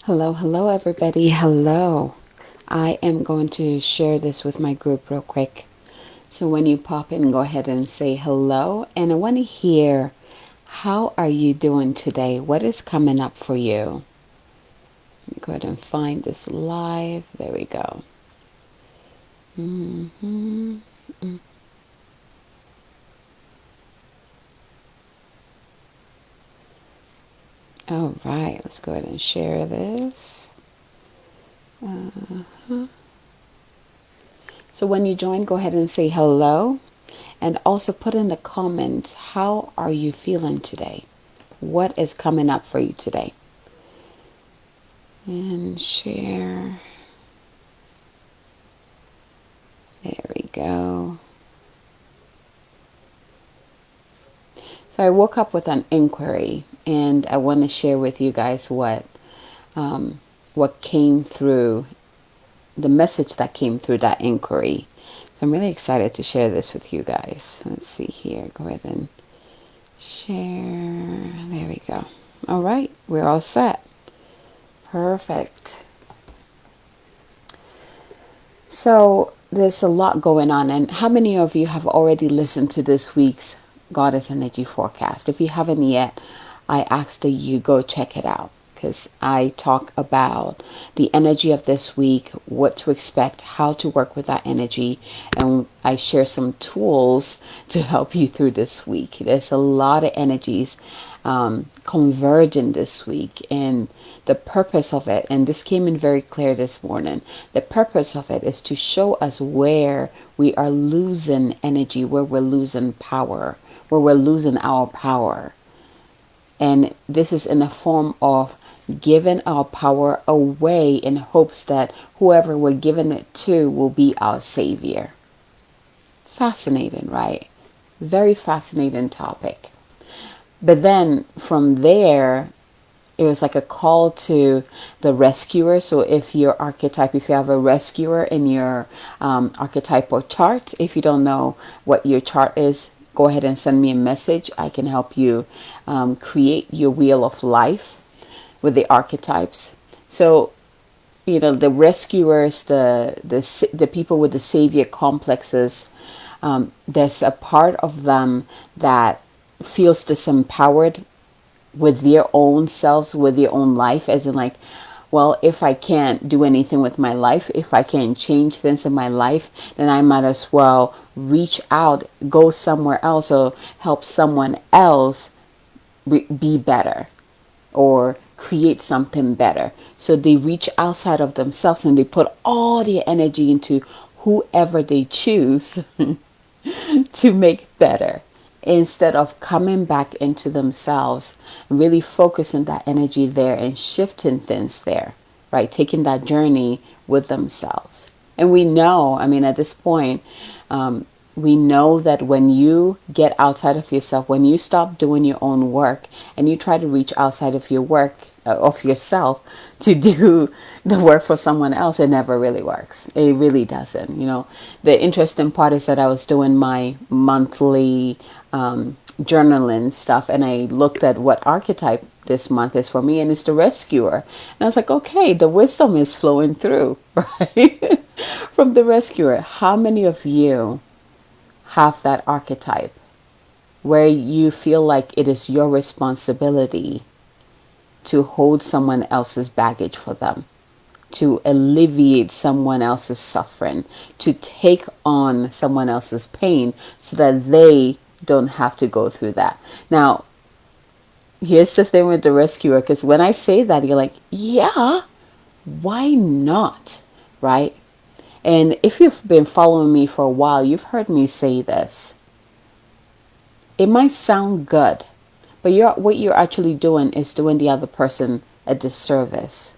Hello, hello, everybody. Hello. I am going to share this with my group real quick. So when you pop in, go ahead and say hello. And I want to hear, how are you doing today? What is coming up for you? Go ahead and find this live. There we go. hmm All right, let's go ahead and share this. So when you join, go ahead and say hello. And also put in the comments, how are you feeling today? What is coming up for you today? And share. There we go. So I woke up with an inquiry, and I want to share with you guys what came through, the message that came through that inquiry. So I'm really excited to share this with you guys. Let's see here. Go ahead and share. There we go. All right, we're all set. Perfect. So there's a lot going on. And how many of you have already listened to this week's Goddess Energy Forecast? If you haven't yet, I ask that you go check it out, because I talk about the energy of this week, what to expect, how to work with that energy, and I share some tools to help you through this week. There's a lot of energies converging this week, and the purpose of it, and this came in very clear this morning, the purpose of it is to show us where we are losing energy, where we're losing power, where we're losing our power. And this is in the form of giving our power away in hopes that whoever we're giving it to will be our savior. Fascinating, right? Very fascinating topic. But then from there, it was like a call to the rescuer. So if your archetype, if you have a rescuer in your archetypal chart, if you don't know what your chart is, go ahead and send me a message. I can help you create your wheel of life with the archetypes. So, the rescuers, the people with the savior complexes, there's a part of them that feels disempowered with their own selves, with their own life, as in like, well, if I can't do anything with my life, if I can't change things in my life, then I might as well reach out, go somewhere else, or help someone else be better or create something better. So they reach outside of themselves and they put all their energy into whoever they choose to make better, instead of coming back into themselves and really focusing that energy there and shifting things there, right? Taking that journey with themselves. And we know, I mean, at this point, we know that when you get outside of yourself, when you stop doing your own work and you try to reach outside of your work, of yourself, to do the work for someone else, it never really works. It really doesn't. The interesting part is that I was doing my monthly journaling stuff, and I looked at what archetype this month is for me, and it's the rescuer. And I was like, okay, the wisdom is flowing through, right? From the rescuer. How many of you have that archetype where you feel like it is your responsibility to hold someone else's baggage for them, to alleviate someone else's suffering, to take on someone else's pain so that they don't have to go through that? Now, here's the thing with the rescuer, because when I say that, you're like, yeah, why not? Right? And if you've been following me for a while, you've heard me say this. It might sound good, but what you're actually doing is doing the other person a disservice.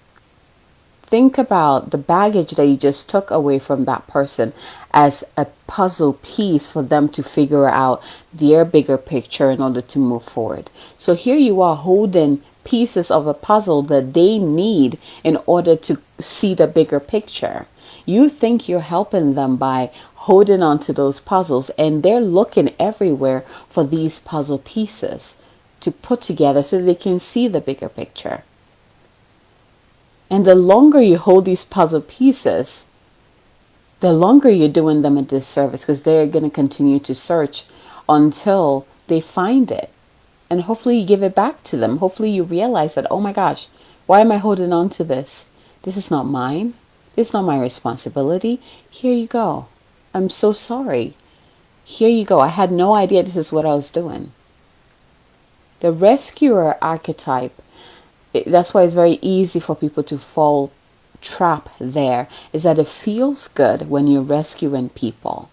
Think about the baggage that you just took away from that person as a puzzle piece for them to figure out their bigger picture in order to move forward. So here you are holding pieces of a puzzle that they need in order to see the bigger picture. You think you're helping them by holding on to those puzzles, and they're looking everywhere for these puzzle pieces to put together so they can see the bigger picture. And the longer you hold these puzzle pieces, the longer you're doing them a disservice, because they're going to continue to search until they find it. And hopefully you give it back to them. Hopefully you realize that, oh my gosh, why am I holding on to this? This is not mine. This is not my responsibility. Here you go. I'm so sorry. Here you go. I had no idea this is what I was doing. The rescuer archetype, that's why it's very easy for people to fall trap there, is that it feels good when you're rescuing people.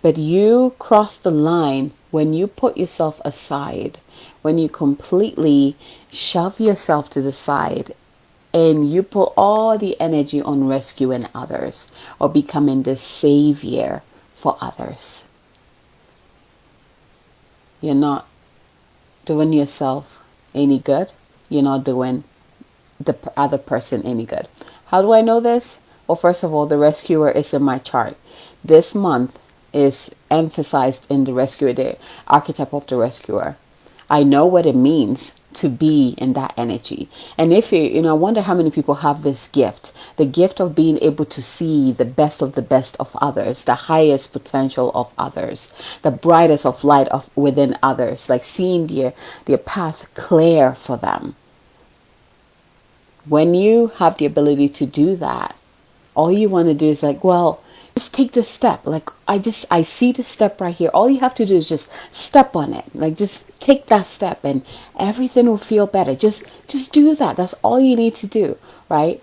But you cross the line when you put yourself aside, when you completely shove yourself to the side and you put all the energy on rescuing others or becoming the savior for others. You're not doing yourself any good. You're not doing the other person any good. How do I know this? Well, first of all, the rescuer is in my chart. This month is emphasized in the rescuer, the archetype of the rescuer. I know what it means to be in that energy. And if I wonder how many people have this gift, the gift of being able to see the best of others, the highest potential of others, the brightest of light of within others, like seeing their path clear for them. When you have the ability to do that, all you want to do is like, well, just take the step. Like I see the step right here. All you have to do is just step on it. Like just take that step and everything will feel better. Just do that. That's all you need to do, right?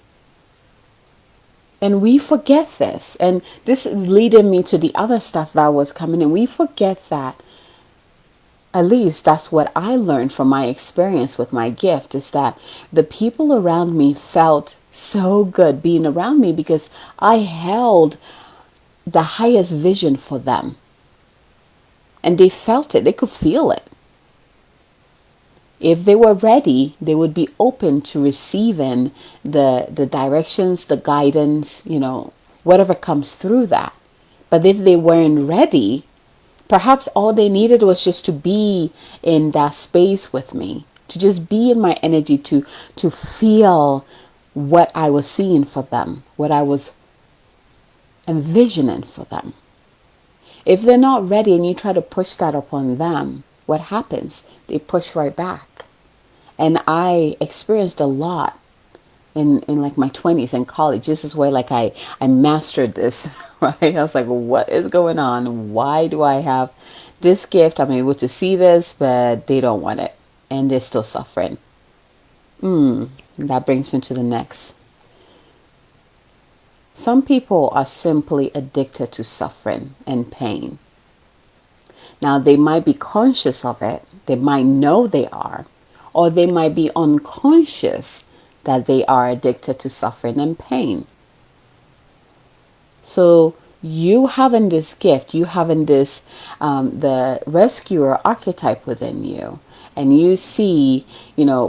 And we forget this. And this is leading me to the other stuff that was coming in. We forget that. At least that's what I learned from my experience with my gift, is that the people around me felt so good being around me because I held the highest vision for them. And they felt it. They could feel it. If they were ready, they would be open to receiving the directions, the guidance, whatever comes through that. But if they weren't ready, perhaps all they needed was just to be in that space with me, to just be in my energy, to feel what I was seeing for them, what I was envisioning for them. If they're not ready and you try to push that upon them, what happens? They push right back. And I experienced a lot in like my 20s and college. This is where like I mastered this, right? I was like, what is going on? Why do I have this gift? I'm able to see this, but they don't want it. And they're still suffering. That brings me to the next. Some people are simply addicted to suffering and pain. Now, they might be conscious of it. They might know they are. Or they might be unconscious that they are addicted to suffering and pain. So you having this gift, you having this, the rescuer archetype within you, and you see,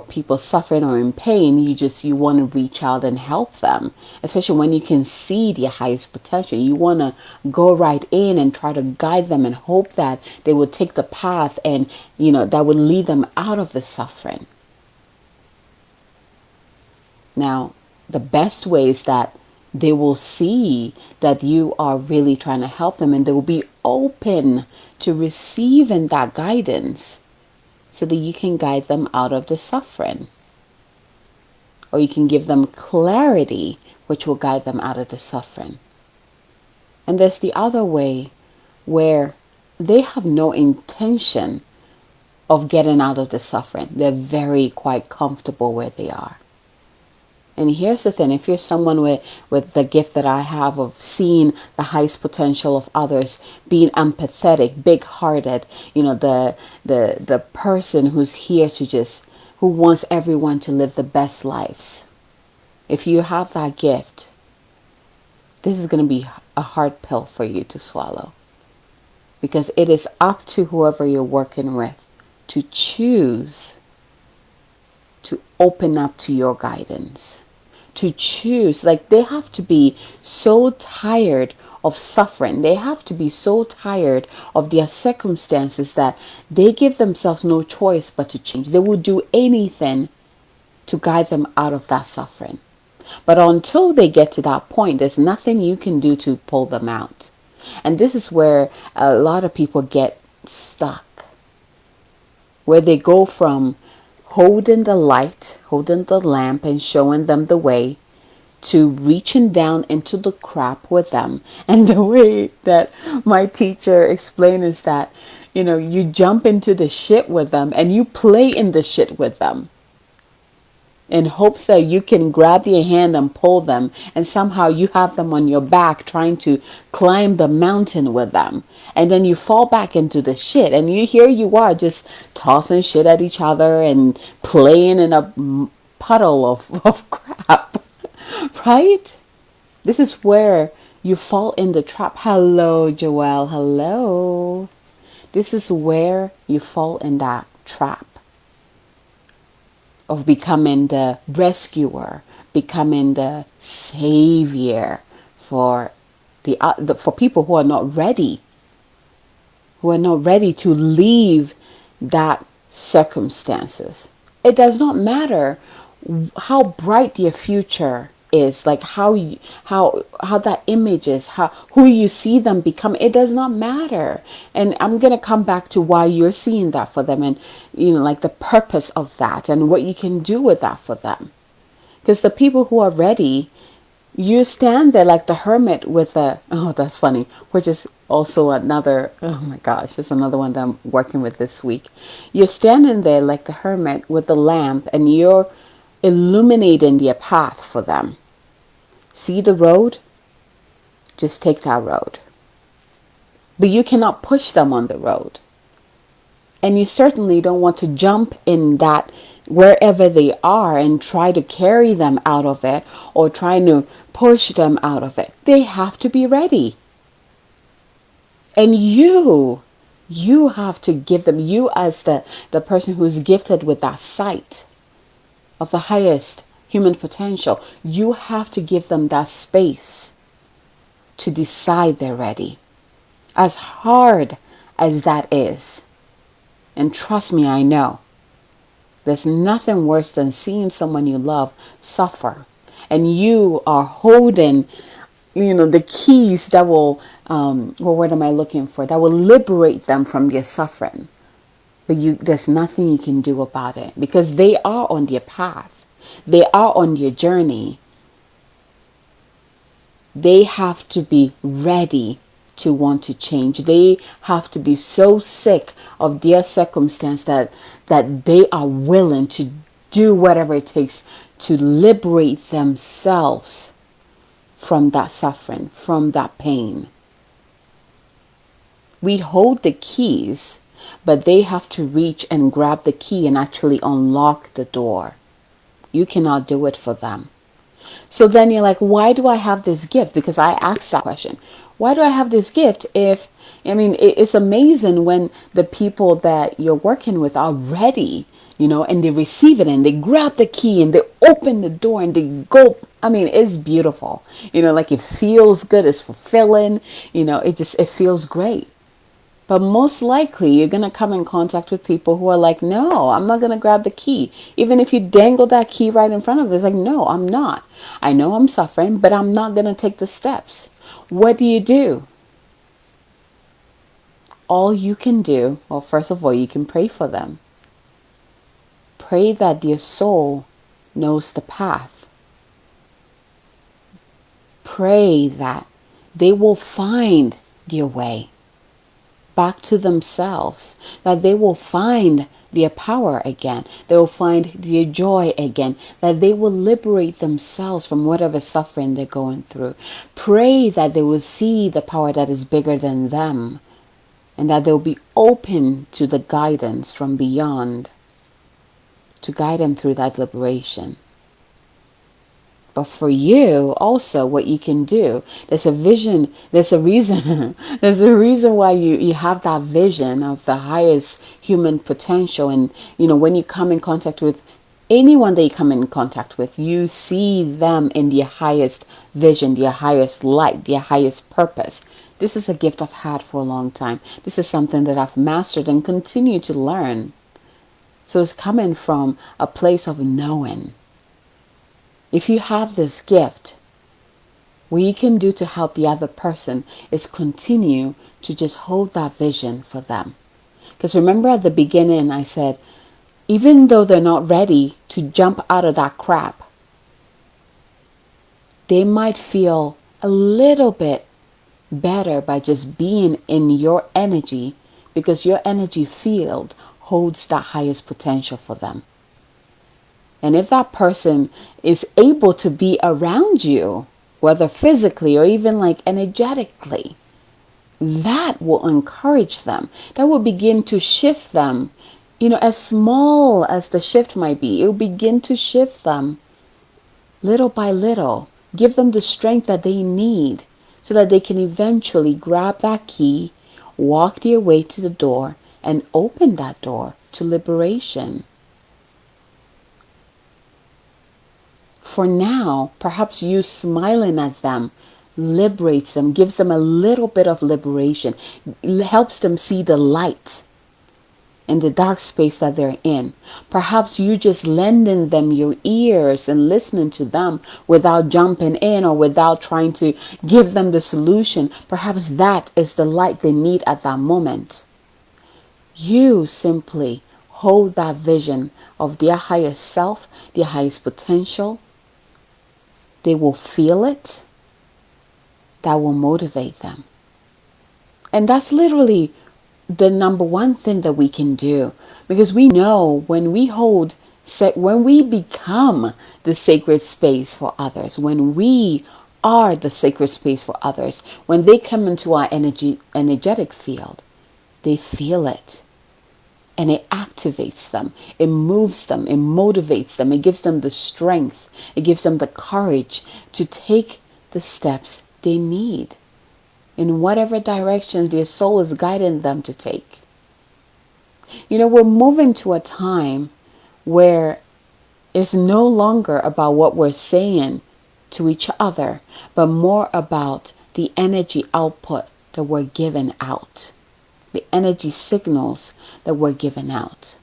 people suffering or in pain, you want to reach out and help them, especially when you can see their highest potential. You want to go right in and try to guide them and hope that they will take the path and, that will lead them out of the suffering. Now, the best way is that they will see that you are really trying to help them, and they will be open to receiving that guidance so that you can guide them out of the suffering. Or you can give them clarity, which will guide them out of the suffering. And there's the other way where they have no intention of getting out of the suffering. They're very quite comfortable where they are. And here's the thing, if you're someone with the gift that I have of seeing the highest potential of others, being empathetic, big-hearted, the person who's here who wants everyone to live the best lives. If you have that gift, this is going to be a hard pill for you to swallow. Because it is up to whoever you're working with to choose to open up to your guidance. To choose, like they have to be so tired of suffering. They have to be so tired of their circumstances that they give themselves no choice but to change. They will do anything to guide them out of that suffering. But until they get to that point, there's nothing you can do to pull them out. And this is where a lot of people get stuck, where they go from holding the light, holding the lamp and showing them the way, to reaching down into the crap with them. And the way that my teacher explained is that, you jump into the shit with them and you play in the shit with them in hopes that you can grab their hand and pull them, and somehow you have them on your back trying to climb the mountain with them. And then you fall back into the shit, and here you are just tossing shit at each other and playing in a puddle of crap. Right? This is where you fall in the trap. Hello, Joelle. Hello. This is where you fall in that trap of becoming the rescuer, becoming the savior for for people who are not ready, to leave that circumstances. It does not matter how bright your future is, like how that image is, who you see them become. It does not matter. And I'm going to come back to why you're seeing that for them, and like the purpose of that and what you can do with that for them. Because the people who are ready, you stand there like the hermit with that's funny, which is also another, oh my gosh, it's another one that I'm working with this week. You're standing there like the hermit with the lamp, and you're illuminating their path for them. See the road? Just take that road. But you cannot push them on the road. And you certainly don't want to jump in that wherever they are and try to carry them out of it or trying to push them out of it. They have to be ready. And you have to give them, you as the person who's gifted with that sight of the highest human potential, you have to give them that space to decide they're ready. As hard as that is, and trust me, I know, there's nothing worse than seeing someone you love suffer, and you are holding, the keys that will, what am I looking for? That will liberate them from their suffering. But there's nothing you can do about it, because they are on their path. They are on your journey. They have to be ready to want to change. They have to be so sick of their circumstance that they are willing to do whatever it takes to liberate themselves from that suffering, from that pain. We hold the keys, but they have to reach and grab the key and actually unlock the door. You cannot do it for them. So then you're like, why do I have this gift? Because I asked that question. Why do I have this gift it's amazing when the people that you're working with are ready, and they receive it and they grab the key and they open the door and they go. It's beautiful. Like it feels good. It's fulfilling. It feels great. But most likely you're going to come in contact with people who are like, no, I'm not going to grab the key. Even if you dangle that key right in front of them, it's like, no, I'm not. I know I'm suffering, but I'm not going to take the steps. What do? All you can do, well, first of all, you can pray for them. Pray that their soul knows the path. Pray that they will find their way back to themselves, that they will find their power again, they will find their joy again, that they will liberate themselves from whatever suffering they're going through. Pray that they will see the power that is bigger than them, and that they'll be open to the guidance from beyond to guide them through that liberation. But for you, also, what you can do, there's a vision, there's a reason, there's a reason why you have that vision of the highest human potential. And, when you come in contact with anyone that you come in contact with, you see them in their highest vision, their highest light, their highest purpose. This is a gift I've had for a long time. This is something that I've mastered and continue to learn. So it's coming from a place of knowing. If you have this gift, what you can do to help the other person is continue to just hold that vision for them. Because remember at the beginning I said, even though they're not ready to jump out of that crap, they might feel a little bit better by just being in your energy, because your energy field holds the highest potential for them. And if that person is able to be around you, whether physically or even like energetically, that will encourage them. That will begin to shift them. As small as the shift might be, it will begin to shift them little by little. Give them the strength that they need so that they can eventually grab that key, walk their way to the door, and open that door to liberation. For now, perhaps you smiling at them liberates them, gives them a little bit of liberation, helps them see the light in the dark space that they're in. Perhaps you just lending them your ears and listening to them without jumping in or without trying to give them the solution. Perhaps that is the light they need at that moment. You simply hold that vision of their highest self, their highest potential. They will feel it. That will motivate them. And that's literally the number one thing that we can do, because we know when we become the sacred space for others, when we are the sacred space for others, when they come into our energetic field, they feel it. And it activates them, it moves them, it motivates them, it gives them the strength, it gives them the courage to take the steps they need in whatever direction their soul is guiding them to take. We're moving to a time where it's no longer about what we're saying to each other, but more about the energy output that we're giving out. The energy signals that we're giving out.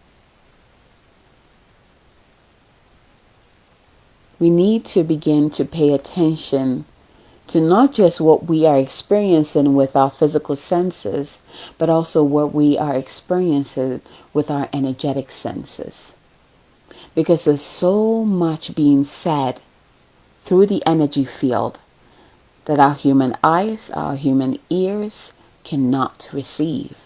We need to begin to pay attention to not just what we are experiencing with our physical senses, but also what we are experiencing with our energetic senses. Because there's so much being said through the energy field that our human eyes, our human ears cannot receive,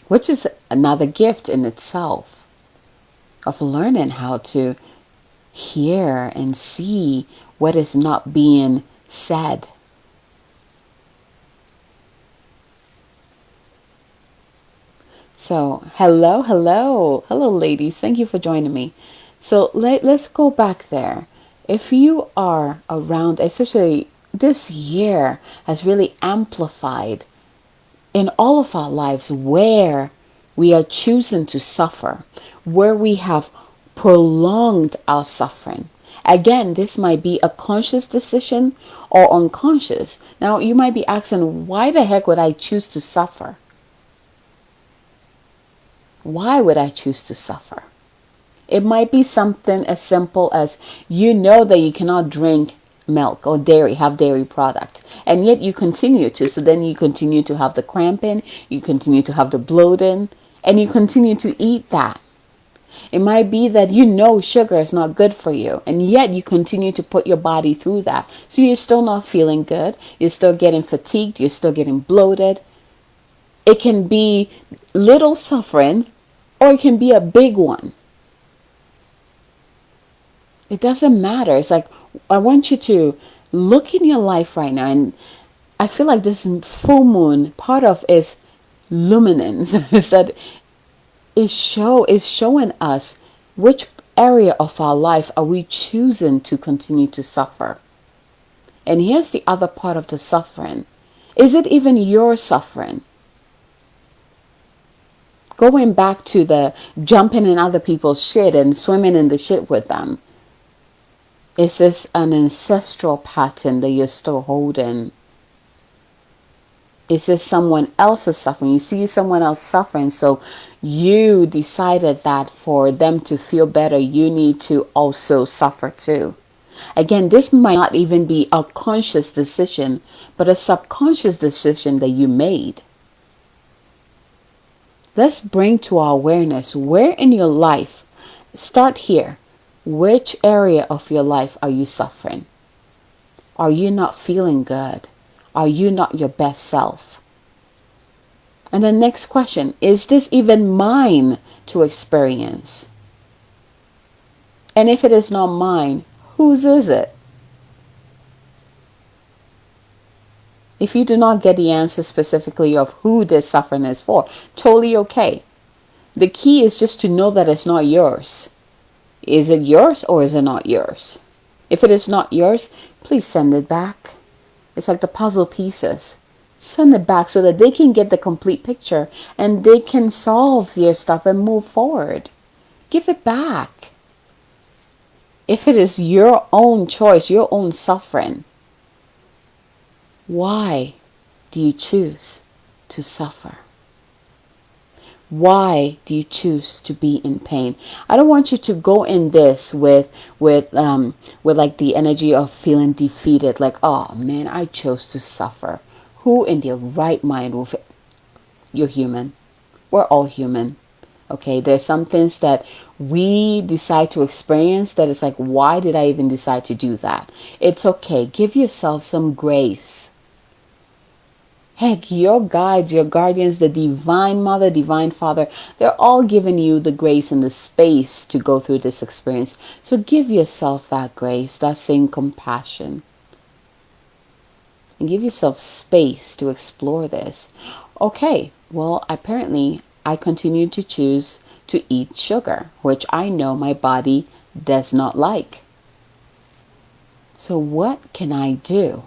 which is another gift in itself of learning how to hear and see what is not being said. So hello ladies, thank you for joining me. So let's go back there. If you are around, especially this year has really amplified in all of our lives where we are choosing to suffer, where we have prolonged our suffering. Again, this might be a conscious decision or unconscious. Now, you might be asking, why the heck would I choose to suffer? Why would I choose to suffer? It might be something as simple as you know that you cannot drink milk or dairy, have dairy products, and yet you continue to. So then you continue to have the cramping, you continue to have the bloating, and you continue to eat that. It might be that you know sugar is not good for you, and yet you continue to put your body through that. So you're still not feeling good, you're still getting fatigued, you're still getting bloated. It can be little suffering, or it can be a big one. It doesn't matter. It's like, I want you to look in your life right now, and I feel like this full moon, part of its luminance is that is showing us which area of our life are we choosing to continue to suffer. And here's the other part of the suffering. Is it even your suffering? Going back to the jumping in other people's shit and swimming in the shit with them. Is this an ancestral pattern that you're still holding? Is this someone else's suffering? You see someone else suffering, so you decided that for them to feel better, you need to also suffer too. Again, this might not even be a conscious decision, but a subconscious decision that you made. Let's bring to our awareness, where in your life, start here, which area of your life are you suffering? Are you not feeling good? Are you not your best self? And the next question, is this even mine to experience? And if it is not mine, whose is it? If you do not get the answer specifically of who this suffering is for, totally okay. The key is just to know that it's not yours. Is it yours or is it not yours? If it is not yours, please send it back. It's like the puzzle pieces. Send it back so that they can get the complete picture and they can solve their stuff and move forward. Give it back. If it is your own choice, your own suffering, why do you choose to suffer? Why do you choose to be in pain? I don't want you to go in this with like the energy of feeling defeated, like, oh man, I chose to suffer. Who in their right mind will You're human. We're all human. Okay, there's some things that we decide to experience that it's like, why did I even decide to do that? It's okay. Give yourself some grace. Heck, your guides, your guardians, the divine mother, divine father, they're all giving you the grace and the space to go through this experience. So give yourself that grace, that same compassion. And give yourself space to explore this. Okay, well, apparently I continue to choose to eat sugar, which I know my body does not like. So what can I do?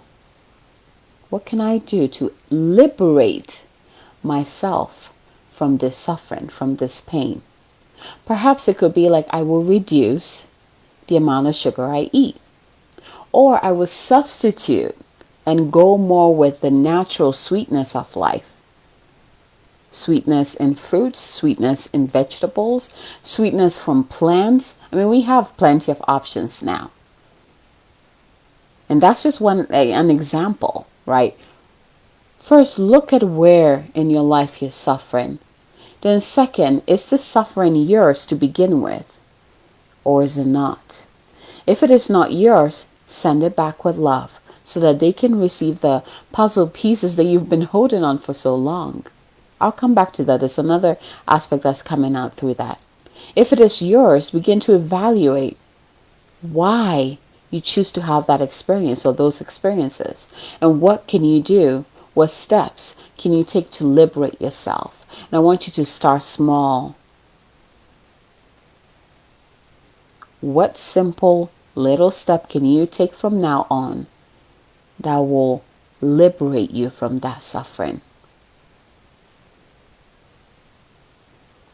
What can I do to liberate myself from this suffering, from this pain? Perhaps it could be like, I will reduce the amount of sugar I eat. Or I will substitute and go more with the natural sweetness of life. Sweetness in fruits, sweetness in vegetables, sweetness from plants. I mean, we have plenty of options now. And that's just an example, right? First, look at where in your life you're suffering. Then second, is the suffering yours to begin with? Or is it not? If it is not yours, send it back with love so that they can receive the puzzle pieces that you've been holding on for so long. I'll come back to that. There's another aspect that's coming out through that. If it is yours, begin to evaluate why you choose to have that experience or those experiences. And what can you do? What steps can you take to liberate yourself? And I want you to start small. What simple little step can you take from now on that will liberate you from that suffering?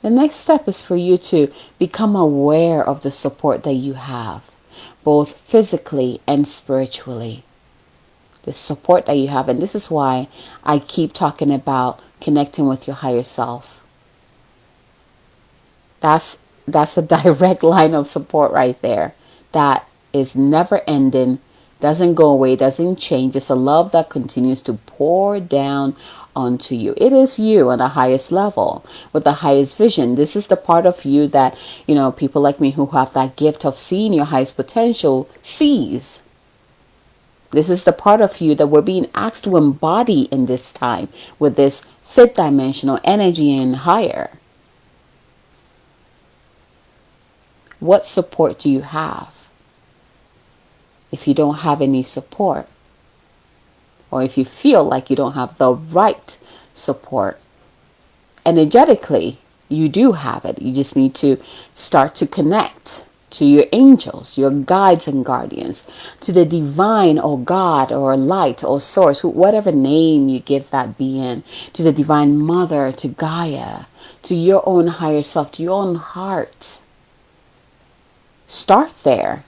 The next step is for you to become aware of the support that you have, both physically and spiritually. The support that you have. And this is why I keep talking about connecting with your higher self. That's a direct line of support right there. That is never ending, doesn't go away, doesn't change. It's a love that continues to pour down onto you. It is you on the highest level with the highest vision. This is the part of you that, people like me who have that gift of seeing your highest potential sees. This is the part of you that we're being asked to embody in this time with this fifth dimensional energy and higher. What support do you have? If you don't have any support, or if you feel like you don't have the right support, energetically, you do have it. You just need to start to connect to your angels, your guides and guardians, to the divine or God or light or source, whatever name you give that being, to the divine mother, to Gaia, to your own higher self, to your own heart. Start there.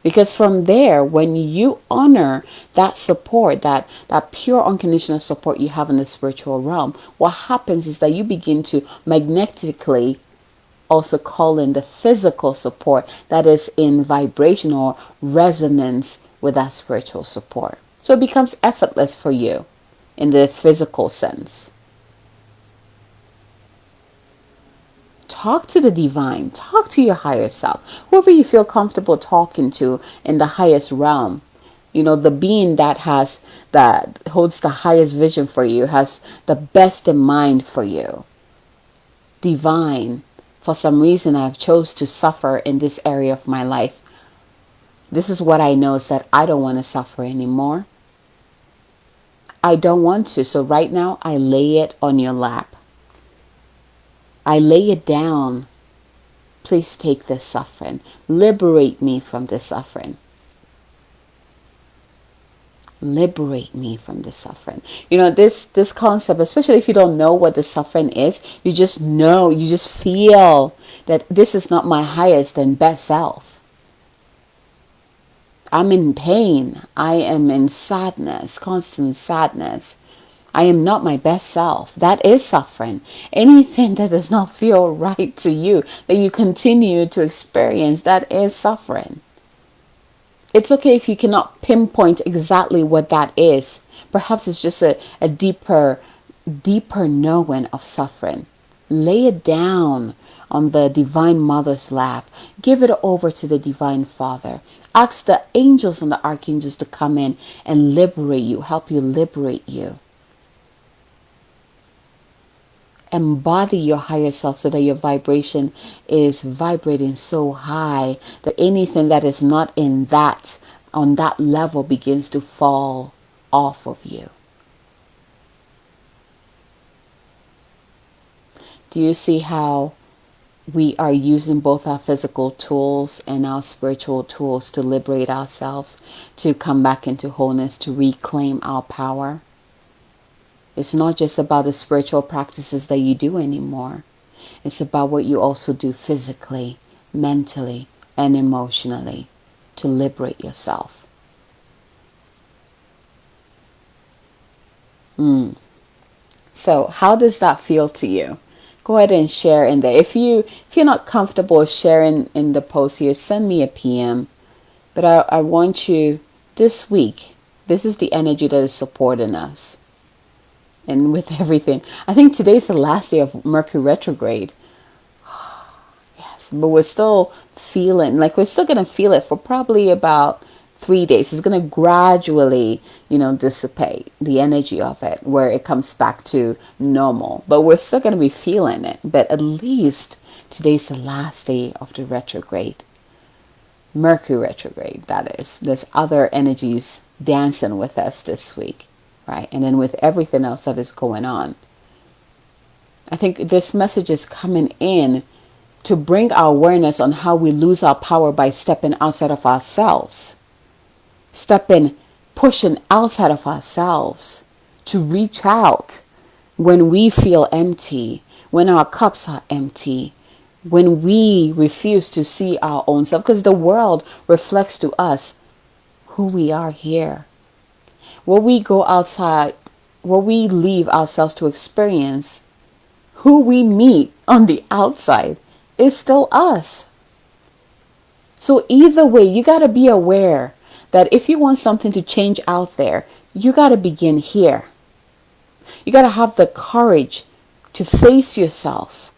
Because from there, when you honor that support, that pure unconditional support you have in the spiritual realm, what happens is that you begin to magnetically also call in the physical support that is in vibration or resonance with that spiritual support. So it becomes effortless for you in the physical sense. Talk to the divine, talk to your higher self, whoever you feel comfortable talking to in the highest realm. The being that holds the highest vision for you, has the best in mind for you. Divine, for some reason I've chose to suffer in this area of my life. This is what I know, is that I don't want to suffer anymore. I don't want to. So right now I lay it on your lap. I lay it down. Please take this suffering. Liberate me from this suffering. Liberate me from this suffering. This concept, especially if you don't know what the suffering is, you just know, you just feel that this is not my highest and best self. I'm in pain. I am in sadness, constant sadness. I am not my best self. That is suffering. Anything that does not feel right to you, that you continue to experience, that is suffering. It's okay if you cannot pinpoint exactly what that is. Perhaps it's just a deeper knowing of suffering. Lay it down on the Divine Mother's lap. Give it over to the Divine Father. Ask the angels and the archangels to come in and liberate you, help you liberate you. Embody your higher self so that your vibration is vibrating so high that anything that is not on that level begins to fall off of you. Do you see how we are using both our physical tools and our spiritual tools to liberate ourselves, to come back into wholeness, to reclaim our power? It's not just about the spiritual practices that you do anymore. It's about what you also do physically, mentally, and emotionally to liberate yourself. So how does that feel to you? Go ahead and share in there. If you're not comfortable sharing in the post here, send me a PM. But I want you, this week, this is the energy that is supporting us. And with everything, I think today's the last day of Mercury retrograde. Yes, but we're still feeling, like we're still going to feel it for probably about 3 days. It's going to gradually, dissipate the energy of it, where it comes back to normal. But we're still going to be feeling it. But at least today's the last day of the retrograde. Mercury retrograde, that is. There's other energies dancing with us this week. Right? And then with everything else that is going on, I think this message is coming in to bring our awareness on how we lose our power by stepping outside of ourselves. Pushing outside of ourselves to reach out when we feel empty, when our cups are empty, when we refuse to see our own self, because the world reflects to us who we are here. What we go outside, what we leave ourselves to experience, who we meet on the outside is still us. So either way, you got to be aware that if you want something to change out there, you got to begin here. You got to have the courage to face yourself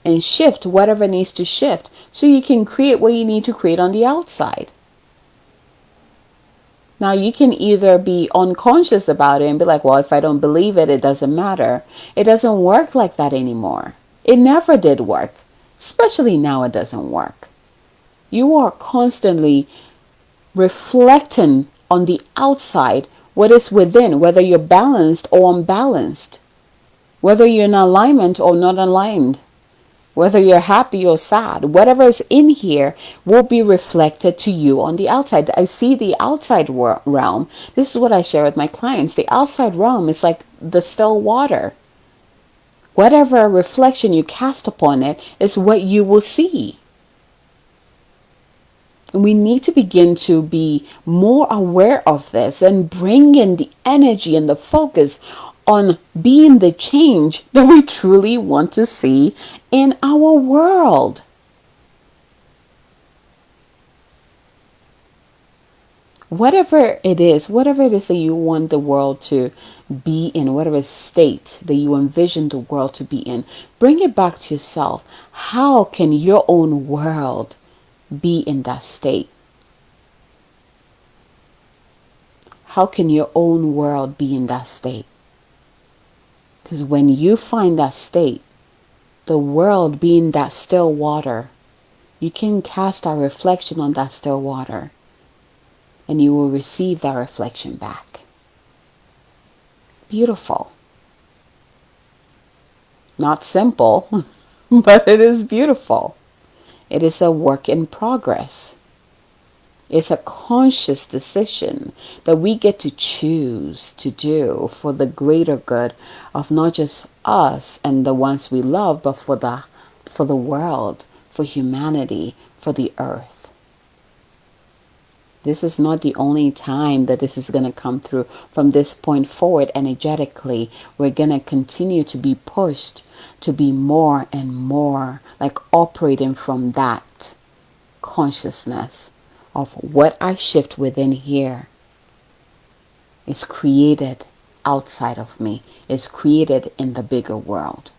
and shift whatever needs to shift so you can create what you need to create on the outside. Now, you can either be unconscious about it and be like, well, if I don't believe it, it doesn't matter. It doesn't work like that anymore. It never did work. Especially now it doesn't work. You are constantly reflecting on the outside what is within, whether you're balanced or unbalanced, whether you're in alignment or not aligned, whether you're happy or sad. Whatever is in here will be reflected to you on the outside. I see the outside realm. This is what I share with my clients. The outside realm is like the still water. Whatever reflection you cast upon it is what you will see. We need to begin to be more aware of this and bring in the energy and the focus on being the change that we truly want to see in our world. Whatever it is that you want the world to be in, whatever state that you envision the world to be in, bring it back to yourself. How can your own world be in that state? How can your own world be in that state? Because when you find that state, the world being that still water, you can cast a reflection on that still water, and you will receive that reflection back. Beautiful. Not simple, but it is beautiful. It is a work in progress. It's a conscious decision that we get to choose to do for the greater good of not just us and the ones we love, but for the world, for humanity, for the earth. This is not the only time that this is going to come through. From this point forward, energetically, we're going to continue to be pushed to be more and more like operating from that consciousness of what I shift within here is created outside of me, is created in the bigger world.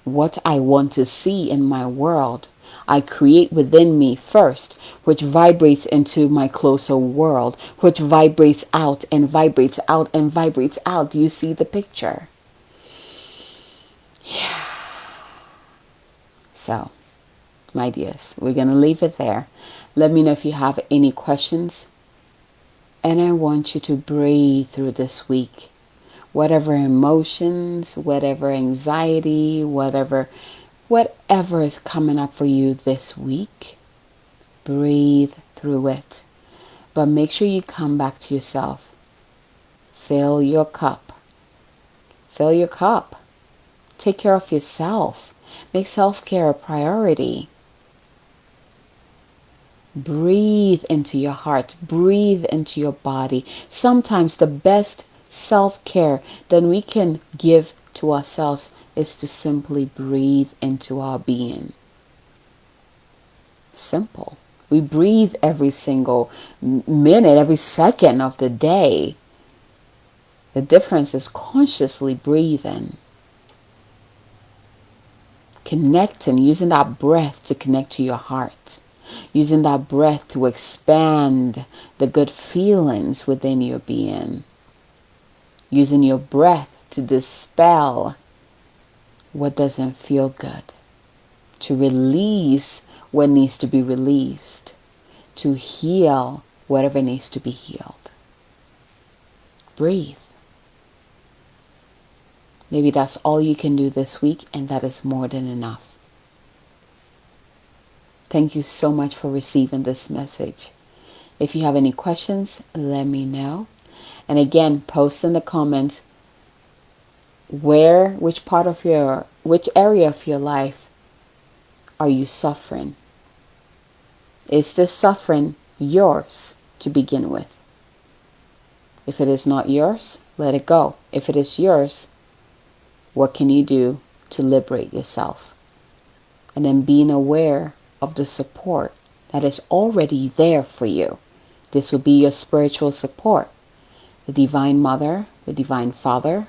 What I want to see in my world, I create within me first, which vibrates into my closer world, which vibrates out and vibrates out and vibrates out. Do you see the picture? Yeah. So, my dears, we're going to leave it there. Let me know if you have any questions. And I want you to breathe through this week. Whatever emotions, whatever anxiety, whatever is coming up for you this week, breathe through it. But make sure you come back to yourself. Fill your cup. Fill your cup. Take care of yourself. Make self-care a priority. Breathe into your heart. Breathe into your body. Sometimes the best self-care that we can give to ourselves is to simply breathe into our being. Simple. We breathe every single minute, every second of the day. The difference is consciously breathing. Connecting, using that breath to connect to your heart. Using that breath to expand the good feelings within your being. Using your breath to dispel what doesn't feel good. To release what needs to be released. To heal whatever needs to be healed. Breathe. Maybe that's all you can do this week, and that is more than enough. Thank you so much for receiving this message. If you have any questions, let me know. And again, post in the comments which area of your life are you suffering? Is this suffering yours to begin with? If it is not yours, let it go. If it is yours, what can you do to liberate yourself? And then being aware of the support that is already there for you. This will be your spiritual support. The Divine Mother, the Divine Father,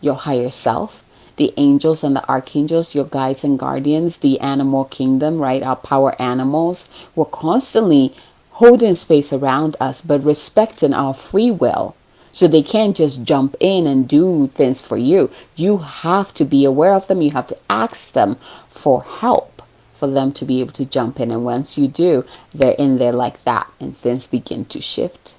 your higher self, the angels and the archangels, your guides and guardians, the animal kingdom, right? Our power animals will constantly holding space around us, but respecting our free will. So they can't just jump in and do things for you. You have to be aware of them. You have to ask them for help for them to be able to jump in. And once you do, they're in there like that. And things begin to shift.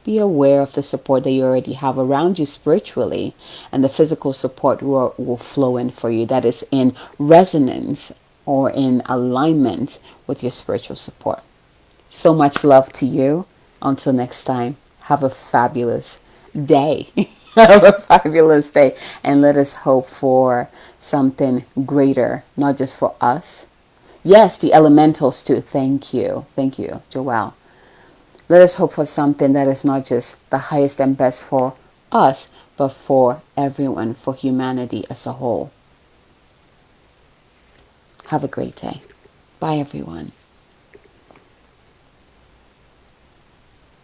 Be aware of the support that you already have around you spiritually. And the physical support will flow in for you. That is in resonance or in alignment with your spiritual support. So much love to you. Until next time, have a fabulous day. Have a fabulous day. And let us hope for something greater, not just for us, Yes, the elementals too. Thank you. Thank you, Joelle. Let us hope for something that is not just the highest and best for us, but for everyone, for humanity as a whole. Have a great day. Bye, everyone.